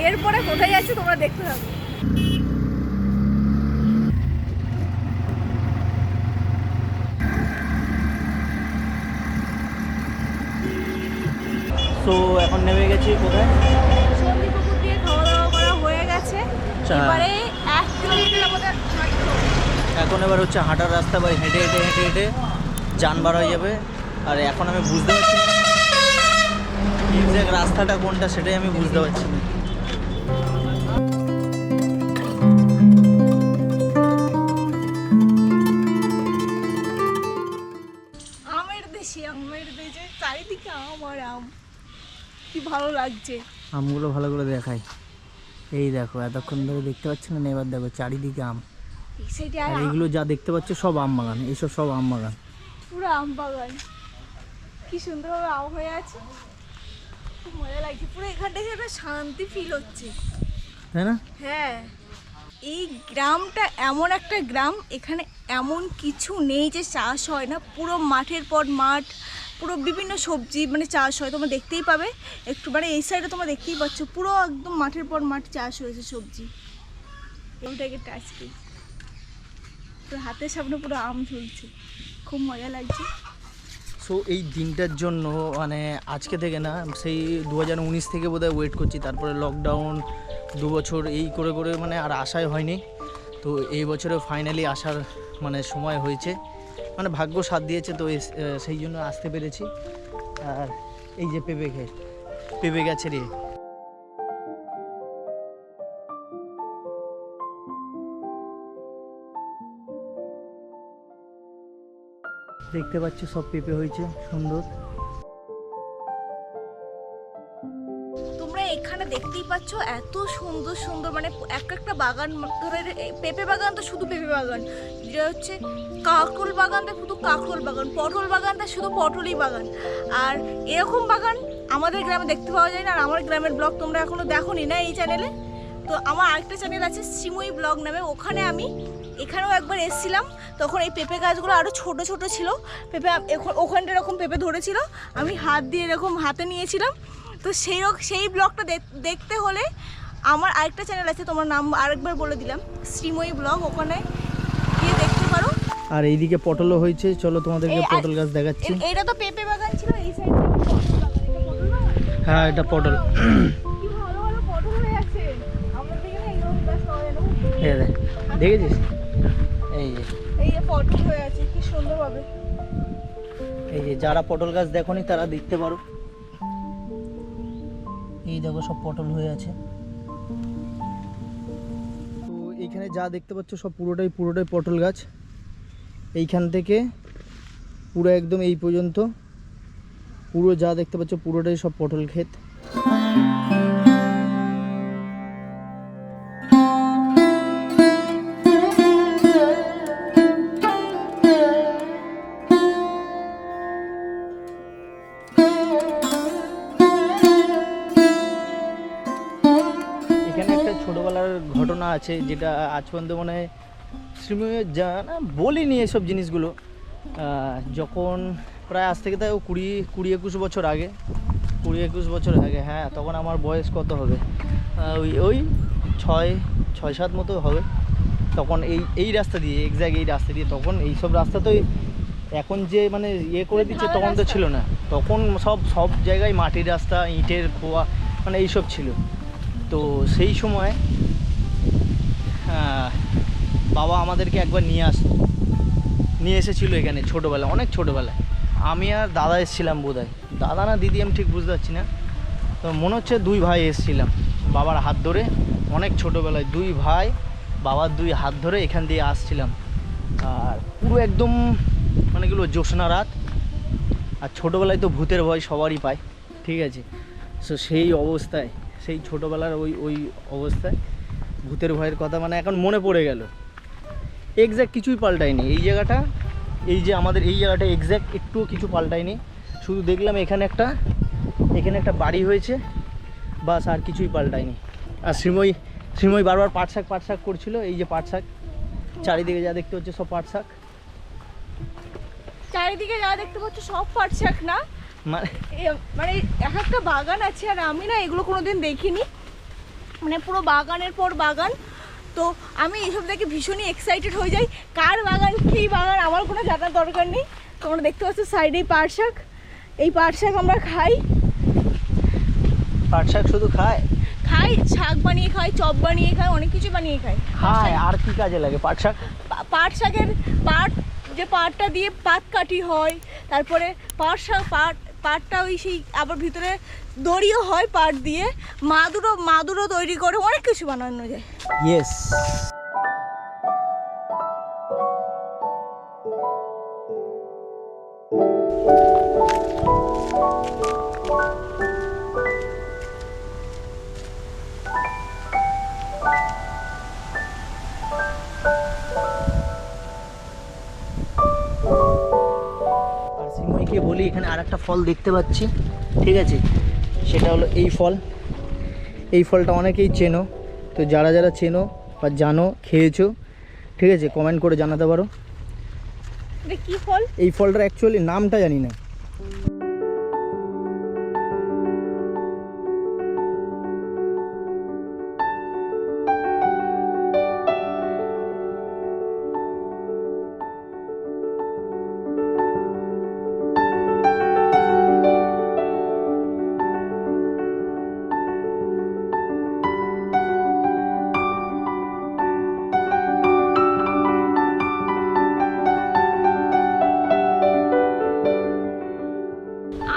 এরপরে কোথায় যাচ্ছে তোমরা দেখতে থাকো। তো এখন নেমে গেছি কোথায়? সন্ধিপুকুর দিয়ে খাওয়া দাওয়া করা হয়ে গেছে, এবারে 1 কিলোমিটার আমাদের হাঁটতে হবে। এখন এবার হচ্ছে হাঁটার রাস্তা, বা হেঁটে হেঁটে হেঁটে হেঁটে যান বার হয়ে যাবে। আর এখন আমি বুঝতে পারছি না এক্সাক্ট রাস্তাটা কোনটা, সেটাই আমি বুঝতে পারছি না। আমের দেশে চারিদিকে আম আর আম, কি ভালো লাগছে। আমগুলো ভালো করে দেখাই। এই দেখো, এতক্ষণ ধরে দেখতে পাচ্ছিলেন, এবার দেখো চারিদিকে আম। আর এইগুলো যা দেখতে পাচ্ছ সব আম বাগান, এইসব সব আম বাগান, পুরো আম বাগান। কি সুন্দরভাবে আম হয়ে আছে, খুব মজা লাগছে। পুরো এখানটা একটা শান্তি ফিল হচ্ছে, তাই না? হ্যাঁ, এই গ্রামটা এমন একটা গ্রাম, এখানে এমন কিছু নেই যে চাষ হয় না। পুরো মাঠের পর মাঠ, পুরো বিভিন্ন সবজি মানে চাষ হয়, তোমরা দেখতেই পাবে একটু, মানে এই সাইডে তোমরা দেখতেই পাচ্ছ পুরো একদম মাঠের পর মাঠ চাষ হয়েছে সবজি। আমটাকে টাচ করি, পুরো হাতের সামনে পুরো আম ঝুলছে, খুব মজা লাগছে। সো এই দিনটার জন্য মানে আজকে থেকে না, সেই 2019 থেকে বোধহয় ওয়েট করছি। তারপরে লকডাউন 2 বছর এই করে করে মানে আর আসাই হয়নি। তো এই বছরে ফাইনালি আসার মানে সময় হয়েছে, মানে ভাগ্য সাথ দিয়েছে, তো সেই জন্য আসতে পেরেছি। আর এই যে পেঁপে গেছে রে, দেখতে পাচ্ছি সব পেঁপে হয়েছে সুন্দর। তোমরা এখানে দেখতেই পাচ্ছ এত সুন্দর সুন্দর, মানে একটা বাগান, ধরে পেঁপে বাগান তো শুধু পেঁপে বাগান, যেটা হচ্ছে কাঁকরোল বাগানটা শুধু কাঁকরোল বাগান, পটল বাগানটা শুধু পটলই বাগান। আর এরকম বাগান আমাদের গ্রামে দেখতে পাওয়া যায় না। আর আমার গ্রামের ব্লগ তোমরা এখনো দেখোনি না এই চ্যানেলে, তো আমার আরেকটা চ্যানেল আছে শ্রীময়ী ব্লগ নামে, ওখানে আমি এখানেও একবার এসেছিলাম। তখন এই পেঁপে গাছগুলো আরও ছোট ছোট ছিল, পেঁপে ওখানটা এরকম পেঁপে ধরেছিল, আমি হাত দিয়ে এরকম হাতে নিয়েছিলাম। তো সেই ব্লগটা দেখতে হলে আমার আরেকটা চ্যানেল আছে, তোমার নাম আরেকবার বলে দিলাম, শ্রীময়ী ব্লগ, ওখানে গিয়ে দেখতে পারো। আর এইদিকে পটলও হয়েছে, চলো তোমাদেরকে পটল গাছ দেখাচ্ছি। এইটা তো পেঁপে বাগান ছিল, এই সাইডে পটল বাগান, এটা পটল না? হ্যাঁ, এটা পটল। কি ভালো ভালো পটল হয়ে আছে, আমাদের দিকে না এইরকম গাছ পাওয়া যায় না। এই দেখ, দেখেছিস? এই যে পটল হয়ে আছে কি সুন্দরভাবে। এই যে যারা পটল গাছ দেখোনি তারা দেখতে পারো, এই দেখো সব পটল হয়ে আছে। তো এইখানে যা দেখতে পাচ্ছ সব পুরোটাই পটল গাছ। এইখান থেকে পুরো একদম এই পর্যন্ত পুরো যা দেখতে পাচ্ছ পুরোটাই সব পটল ক্ষেত। এখানে একটা ছোটবেলার ঘটনা আছে, যেটা আজ পর্যন্ত মনে হয় শ্রীময়ী জানা বলিনি এসব জিনিসগুলো। যখন প্রায় আজ থেকে তাই 20-21 বছর আগে, 20-21 বছর আগে, হ্যাঁ, তখন আমার বয়স কত হবে, ওই 6-7 মতো হবে। তখন এই রাস্তা দিয়ে, এক্স্যাক্ট এই রাস্তা দিয়ে, তখন এইসব রাস্তা তো এখন যে মানে করে দিচ্ছে, তখন তো ছিল না। তখন সব জায়গায় মাটির রাস্তা, ইটের খোয়া, মানে এইসব ছিল। তো সেই সময় বাবা আমাদেরকে একবার নিয়ে এসেছিলো এখানে, ছোটোবেলায়, অনেক ছোটোবেলায়। আমি আর দাদা এসেছিলাম বোধহয়, দাদা না দিদি আমি ঠিক বুঝতে পারছি না। তো মনে হচ্ছে 2 ভাই এসেছিলাম বাবার হাত ধরে, অনেক ছোটোবেলায় 2 ভাই বাবার 2 হাত ধরে এখান দিয়ে আসছিলাম। আর পুরো একদম মানে এগুলো জ্যোৎস্না রাত, আর ছোটোবেলায় তো ভূতের ভয় সবারই পায়, ঠিক আছে? সো সেই অবস্থায়, সেই ছোটোবেলার ওই অবস্থায় ভূতের ভয়ের কথা মানে এখন মনে পড়ে গেল। এক্স্যাক্ট কিছুই পাল্টায়নি এই জায়গাটা, এই যে আমাদের এই জায়গাটা এক্স্যাক্ট একটুও কিছু পাল্টায়নি। শুধু দেখলাম এখানে একটা বাড়ি হয়েছে, বাস, আর কিছুই পাল্টায়নি। আর শ্রীময়ী বারবার পাট শাক করছিল। এই যে পাট শাক, চারিদিকে যা দেখতে হচ্ছে সব পাট শাক, চারিদিকে যা দেখতে পাচ্ছ সব পাট শাক না, মানে এক একটা বাগান আছে। আর আমি না এগুলো কোনোদিন দেখিনি, মানে পুরো বাগানের পর বাগান। তো আমি এইসব দেখে ভীষণই এক্সাইটেড হয়ে যাই, কার বাগান কী বাগান আমার কোনো জানার দরকার নেই। তোমরা দেখতে পাচ্ছ সাইডেই পাট শাক, এই পাট শাক আমরা খাই। পাট শাক শুধু খায়? খাই, শাক বানিয়ে খাই, চপ বানিয়ে খাই, অনেক কিছু বানিয়ে খাই। খায়, আর কি কাজে লাগে পাট শাক? পাট শাকের যে পাটটা দিয়ে পাট কাটি হয়, তারপরে পাট শাক পাটটা ওই সেই আবার ভিতরে দড়িও হয় পাট দিয়ে, মাদুরও তৈরি করে, অনেক কিছু বানানো যায়। ইয়েস। সিমইকে বলি এখানে আর একটা ফল দেখতে পাচ্ছি, ঠিক আছে, সেটা হলো এই ফল। এই ফলটা অনেকেই চেনো, তো যারা যারা চেনো বা জানো, খেয়েছো, ঠিক আছে, কমেন্ট করে জানাতে পারো। এটা কি ফল? এই ফলটার অ্যাকচুয়ালি নামটা জানি না।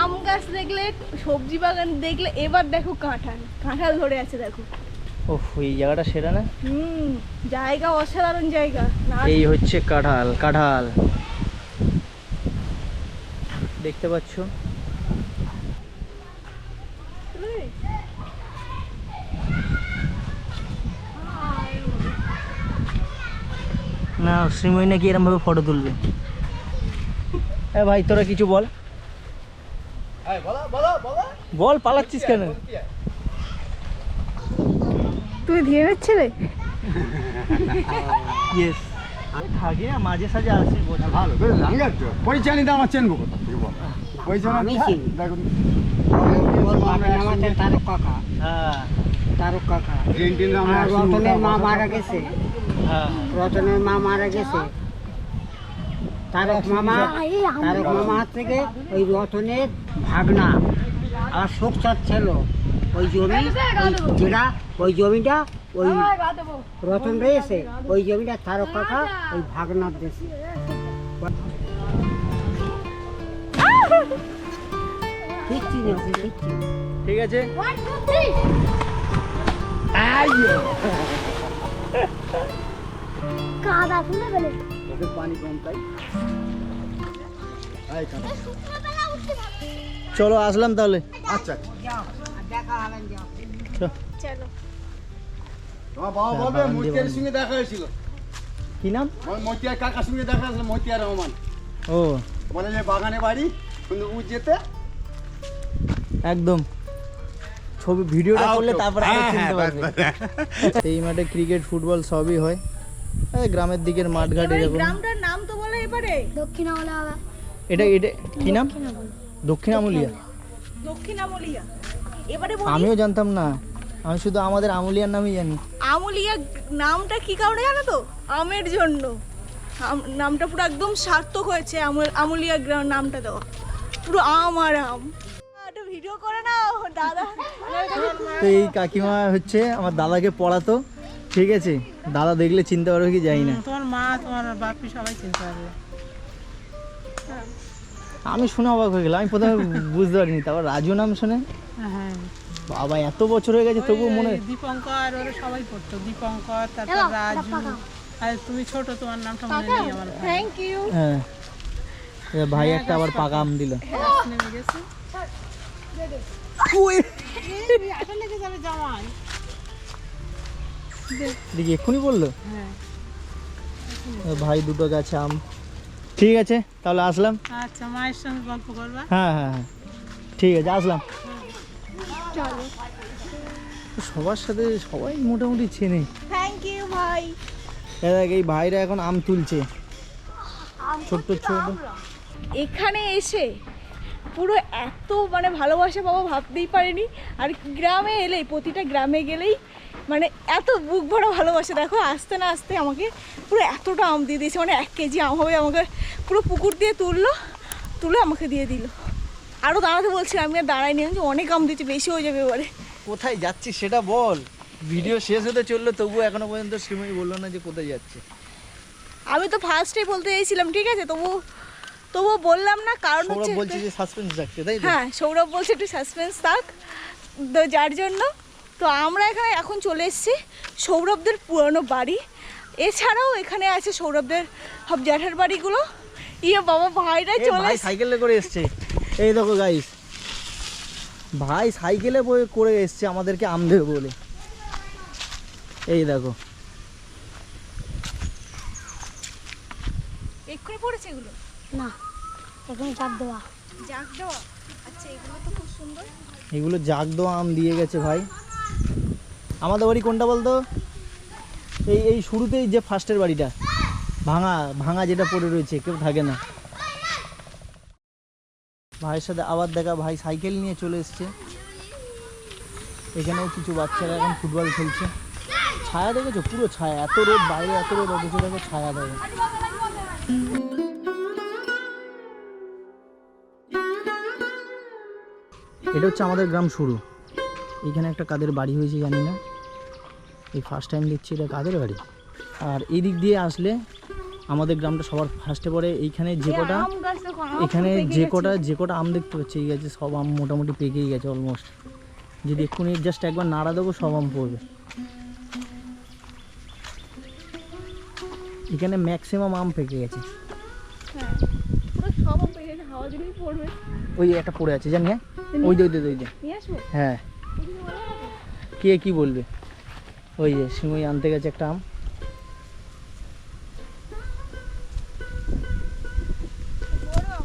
আম গাছ দেখলে, সবজি বাগান দেখলে, এবার দেখো কাঁঠাল ধরে আছে দেখো। ওহ, এই জায়গাটা সেরা না? জায়গা অসাধারণ জায়গা। এই হচ্ছে কাঁঠাল দেখতে পাচ্ছ। না, শ্রীময়ী নাকি এরম ভাবে ফটো তুলবে। ভাই তোরা কিছু বল। বল, পালাচ্ছিস কেন? তুমি ধীরে নিচ্ছিলে? ইয়েস, আমি থাকি না, মাঝে সাঝে আসি। ভালো পরিচয় নিতে আমার চেনবো কোথা থেকে বল? পরিচয় আমি চিনি। দেখুন তারক কাকা, হ্যাঁ তারক কাকা। ট্রেন আমরা আর রতনের মা মারা গেছে, হ্যাঁ। রতনের মা মারা গেছে। তারক মামা থেকে ওই রতনের ভাগনা আর শোক ছিল ওই জমি, ওই জমিটা ওই রতন রয়েছে, ওই জমিটা তারক কাকা ওই ভাগনার দেশে। কিচ্ছু নেই, কিচ্ছু। ঠিক আছে, পানি কম তাই। চলো আসলাম তাহলে। আচ্ছা, দেখা হলেন যাও। চলো। তোমার বাবা বলবে বাগান দিয়ে মতিয়ার বাগান। সঙ্গে দেখা হয়েছিল। কি নাম? মতিয়ার কাকার সঙ্গে দেখা হয়েছিল, মতিয়ার রহমান। ও বলে যে বাগানে বাড়ি সুন্দরপুর যেতে। একদম ছবি ভিডিওটা করলে তারপরে আরো হ্যাঁ, চিনতে হ্যাঁ, পারবে। এই মাঠে ক্রিকেট, ফুটবল সবই হয়। এই গ্রামের দিকের মাঠঘাট এবারে এরকম। গ্রামটার নাম তো বলো এবারে। এটা কি নাম? দক্ষিণ আমুলিয়া। দক্ষিণ আমুলিয়া। এবারে বলি আমিও জানতাম না, আমি শুধু আমাদের আমুলিয়ার নামই জানি। আমুলিয়া নামটা কি কারণে জানো তো? আমের জন্য। নামটা পুরো একদম সার্থক হয়েছে, আমুলিয়া নামটা দেওয়া। পুরো আম আর আম। একটা ভিডিও করে নাও দাদা। তো এই কাকিমা হচ্ছে আমার দাদাকে পড়াতো, ঠিক আছে, দাদা দেখলে চিনতে পারবে কি জানি না। তোমার মা, তোমার বাপি সবাই চিনতে পারবে। আমি শুনে অবাক হয়ে গেলাম, আমি প্রথমে বুঝতে পারিনি, তারপর রাজু নাম শুনে হ্যাঁ, বাবা এত বছর হয়ে গেছে তবুও মনে হয়। দীপঙ্কর ওরা সবাই পড়তো, দীপঙ্কর, তারপর রাজু। আর তুমি ছোট, তোমার নামটা মনে নেই আমার। Thank you. হ্যাঁ, এ ভাই একটা আবার পাকা আম দিল। নেমে গেছে। আসলে লেগে যাবে জামাই। দেখি এক্ষুনি বললো। হ্যাঁ, এ ভাই দুটো গাছে আম। ঠিক আছে তাহলে আসলাম। আচ্ছা, মায়ের সঙ্গে গল্প করবা। হ্যাঁ হ্যাঁ হ্যাঁ, ঠিক আছে আসলাম। সবার সাথে সবাই মোটামুটি চেনে। থ্যাংক ইউ ভাই। দেখ এই ভাইরা এখন আম তুলছে, ছোট্ট ছোট। এখানে এসে পুরো এত মানে ভালোবাসা পাবো ভাবতেই পারিনি। আর গ্রামে এলেই, প্রতিটা গ্রামে গেলেই মানে এত বুক ভরা ভালোবাসে, দেখো আসতে না আসতে আমাকে পুরো এতটা আম দিয়ে দিয়েছে, মানে 1 কেজি আম হবে, আমাকে পুরো পুকুর দিয়ে তুলে আমাকে দিয়ে দিল। আরও দাঁড়াতে বলছি, আমি আর দাঁড়াইনি, আমি অনেক আম দিয়েছি, বেশি হয়ে যাবে এবারে। কোথায় যাচ্ছি সেটা বল, ভিডিও শেষ হতে চললো তবুও এখনো পর্যন্ত শ্রীময়ী বললো না যে কোথায় যাচ্ছে। আমি তো ফার্স্টেই বলতে চাইছিলাম, ঠিক আছে, তবুও বললাম না, কারণ সৌরভ হচ্ছে বলছি যে সাসপেন্স রাখতে, তাই তো? হ্যাঁ, সৌরভ বলছে একটু সাসপেন্স থাক, তো যার জন্য তো আমরা এখানে এখন চলে এসেছি সৌরভদের পুরনো বাড়ি। এছাড়াও এখানে আছে সৌরভদের সব জ্যাঠার বাড়িগুলো। ইয়ে বাবা, ভাইরা চলে ভাই সাইকেলে করে এসছে, এই দেখো গাইস, ভাই সাইকেলে করে এসছে আমাদেরকে আম দেবে বলে। এই দেখো, এক্ষুনি পড়েছে এগুলো, না এখন চাপ দেওয়া। জাগ দেওয়া। আচ্ছা, এগুলো তো খুব সুন্দর। এগুলো জাগ দেওয়া আম দিয়ে গেছে ভাই। আমাদের বাড়ি কোনটা বলতো? এই শুরুতেই যে ফার্স্টের বাড়িটা, ভাঙা যেটা পড়ে রয়েছে, কেউ থাকে না। ভাইয়ের সাথে আবার দেখা, ভাই সাইকেল নিয়ে চলে এসছে। এখানেও কিছু বাচ্চারা এখন ফুটবল খেলছে। ছায়া দেখেছো, পুরো ছায়া, এত রোদ বাইরে, এত রোদ, অথচ দেখো ছায়া দেখো। এটা হচ্ছে আমাদের গ্রাম শুরু। এখানে একটা কাদের বাড়ি হয়েছে জানি না, এই ফার্স্ট টাইম দেখছি এটা কাদের বাড়ি। আর এই দিক দিয়ে আসলে আমাদের গ্রামটা সবার ফার্স্টে পড়ে। এইখানে যে কটা আম দেখতে পাচ্ছি, এই গাছে সব আম মোটামুটি পেকেই গেছে অলমোস্ট। যদি এক্ষুনি জাস্ট একবার নাড়া দেবো সব আম পড়বে। এখানে ম্যাক্সিমাম আম পেকে গেছে। ওই একটা পড়ে আছে জানি, হ্যাঁ, ওই যে হ্যাঁ, কে কি বলবে। ওই যে সিমই আনতে গেছে একটা আম।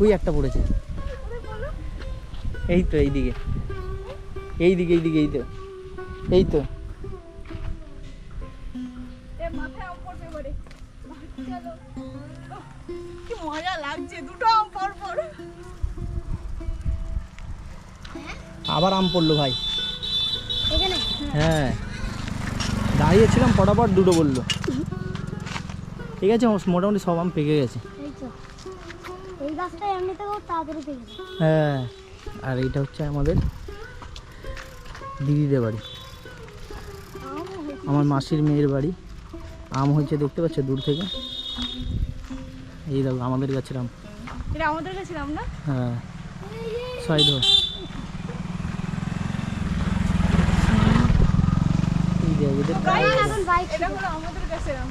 ওই একটা পড়েছে, এই তো এইদিকে, এই তো কি মজা লাগছে, দুটো আম পর পর। আবার আম পড়লো ভাই এখানে হ্যাঁ, দাঁড়িয়েছিলাম ফটাফট দুটো বললো। ঠিক আছে, মোটামুটি সব আম পেকে গেছে। এই তো এই গাছটা এমনিতেও তাড়াতাড়ি পেয়ে গেছে। হ্যাঁ, আর এইটা হচ্ছে আমাদের দিদিদের বাড়ি, আমার মাসির মেয়ের বাড়ি। আম হয়েছে দেখতে পাচ্ছ দূর থেকে, এই দেখো আমাদের গাছের আম। এটা আমাদের কাছে নাম না? হ্যাঁ, সাইড এই যে এখন বাইক এটা হলো আমাদের কাছে নাম,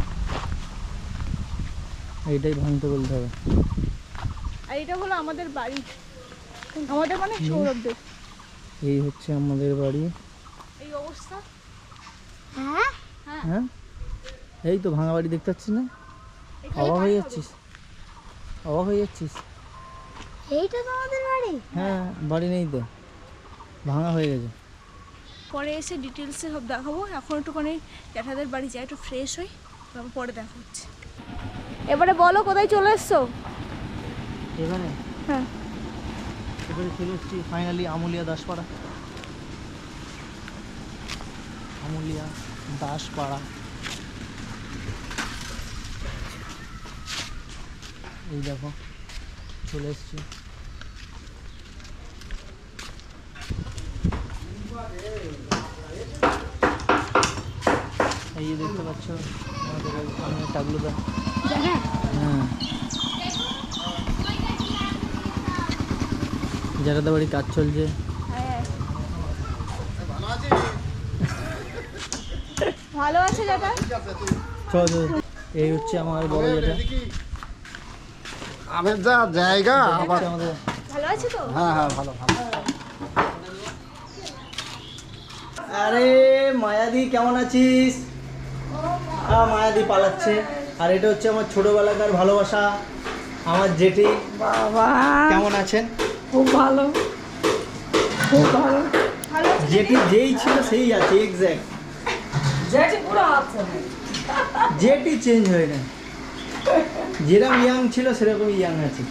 এইটাই ভাঙতে বলতে হবে। আর এটা হলো আমাদের বাড়ি, আমাদের মানে সৌরভদের। এই হচ্ছে আমাদের বাড়ি। এই অবস্থা। হ্যাঁ হ্যাঁ, এই তো ভাঙা বাড়ি দেখতে পাচ্ছিস না? অবাক হয়ে যাচ্ছিস? এইটা তো আমাদের বাড়ি। হ্যাঁ, বাড়ি নেই তো, ভাঙা হয়ে গেছে। পরে এসে ডিটেলসে সব দেখাবো। এখন একটুখানি জ্যাঠাদের বাড়ি যাই, একটু ফ্রেশ হই, তারপর পরে দেখা হচ্ছে। এবারে বলো কোথায় চলে এসছো? এবারে হ্যাঁ, চলে এসেছি ফাইনালি আমুলিয়া দাসপাড়া। এই দেখো চলে এসেছি। এই যে দেখতে পাচ্ছ আমাদের সামনে টাগলুদা। হ্যাঁ, যারা বাড়ি কাজ চলছে। ভালো আছে জ্যাঠা? চল, এই হচ্ছে আমার বড় যেটা আমের যা জায়গা আবার। আমাদের ভালো আছে তো? হ্যাঁ হ্যাঁ, ভালো ভালো। আরে মায়াদি কেমন আছিস? মায়াদি পালাচ্ছে। আর এটা হচ্ছে আমার ছোটবেলাকার ভালোবাসা, আমার জেঠি। বাবা কেমন আছেন? খুব ভালো, খুব ভালো। জেঠি যেই ছিল সেই আছে, এক্স্যাক্ট। জেঠি চেঞ্জ হয় না, যেরকম ইয়াং ছিল সেরকম ইয়াং আছে।